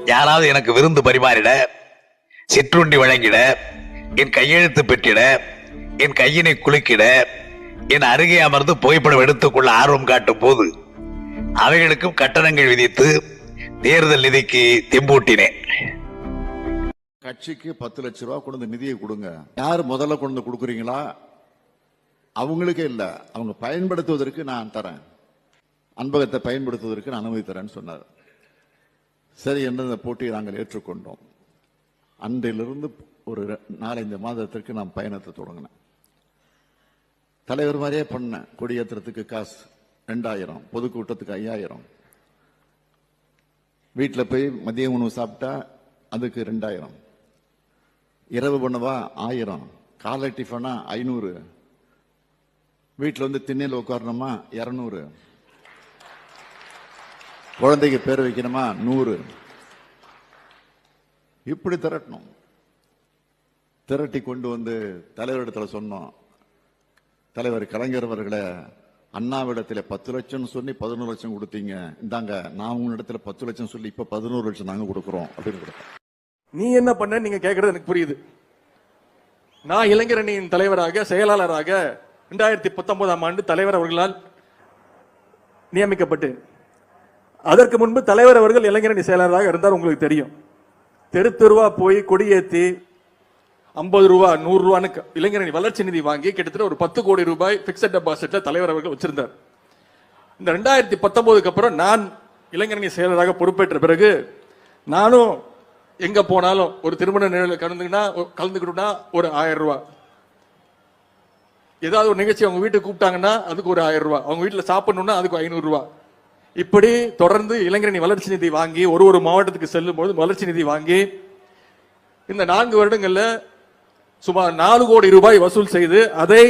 யாராவது எனக்கு விருந்து பரிமாறிட, சிற்றுண்டி வழங்கிட, என் கையெழுத்து பெற்றிட, என் கையினை குலுக்கிட, என் அருகே அமர்ந்து புகைப்படம் எடுத்துக்கொள்ள ஆர்வம் காட்டும் போது அவைகளுக்கும் கட்டணங்கள் விதித்து தேர்தல் நிதிக்கு தெம்பூட்டினேன். கட்சிக்கு 10 லட்சம் ரூபாய் கொண்டு நிதியை கொடுங்க. யார் முதல்ல கொண்டு கொடுக்குறீங்களா அவங்களுக்கே இல்ல, அவங்க பயன்படுத்துவதற்கு நான் தரேன், அன்பகத்தை பயன்படுத்துவதற்கு நான் அனுமதி தரேன்னு சொன்னார். சரி என்று இந்த போட்டியை நாங்கள் ஏற்றுக்கொண்டோம். அன்றிலிருந்து ஒரு 4-5 மாதத்திற்கு நான் பயணத்தை தொடங்கினேன். தலைவர் மாதிரியே பண்ணேன். கொடியேற்றத்துக்கு காசு 2000, பொதுக்கூட்டத்துக்கு 5000, வீட்டில் போய் மதிய உணவு சாப்பிட்டா அதுக்கு 2000, இரவு பண்ணவா 1000, காலை டிஃபனா 500, வீட்டில் வந்து திண்ணையில் உட்காரணுமா 200, குழந்தைக்கு பேர் வைக்கணுமா 100. இப்படி திரட்டணும். திரட்டி கொண்டு வந்து தலைவரிடத்துல சொன்னோம். தலைவர் கலைஞர் அவர்களை, அண்ணாவிடத்துல 10 லட்சம் சொல்லி 11 லட்சம் கொடுத்தீங்க, இந்தாங்க நான் உங்களிடத்துல 10 லட்சம் சொல்லி இப்ப 11 லட்சம் நாங்க கொடுக்கிறோம் அப்படின்னு கொடுத்தோம். நீ என்ன பண்ண நீங்க கேட்கறது எனக்கு புரியுது. நான் இளைஞரணியின் தலைவராக செயலாளராக 2019ஆம் ஆண்டு தலைவர் அவர்களால் நியமிக்கப்பட்டேன். அதற்கு முன்பு தலைவர் அவர்கள் இளைஞரணி செயலாளராக இருந்தார். உங்களுக்கு தெரியும். தெரு தெருவா போய் கொடியேற்றி 50 ரூபா 100 ரூபான்னு இளைஞரணி வளர்ச்சி நிதி வாங்கி கிட்டத்தட்ட ஒரு 10 கோடி ரூபாய் பிக்சட் டெபாசிட்ல தலைவர் அவர்கள் வச்சிருந்தார். இந்த 2019க்கு அப்புறம் நான் இளைஞரணி செயலராக பொறுப்பேற்ற பிறகு நானும் எங்க போனாலும் ஒரு திருமண நிகழ்வில் கலந்துக்கிட்டோம்னா ஒரு 1000 ரூபாய், ஏதாவது ஒரு நிகழ்ச்சி அவங்க வீட்டுக்கு கூப்பிட்டாங்கன்னா அதுக்கு ஒரு 1000 ரூபாய், அவங்க வீட்டில் சாப்பிடணும்னா அதுக்கு 500 ரூபாய், இப்படி தொடர்ந்து இளைஞரணி வளர்ச்சி நிதி வாங்கி ஒரு மாவட்டத்துக்கு செல்லும் போது வளர்ச்சி நிதி வாங்கி இந்த 4 வருடங்கள்ல சுமார் 4 கோடி ரூபாய் வசூல் செய்து அதை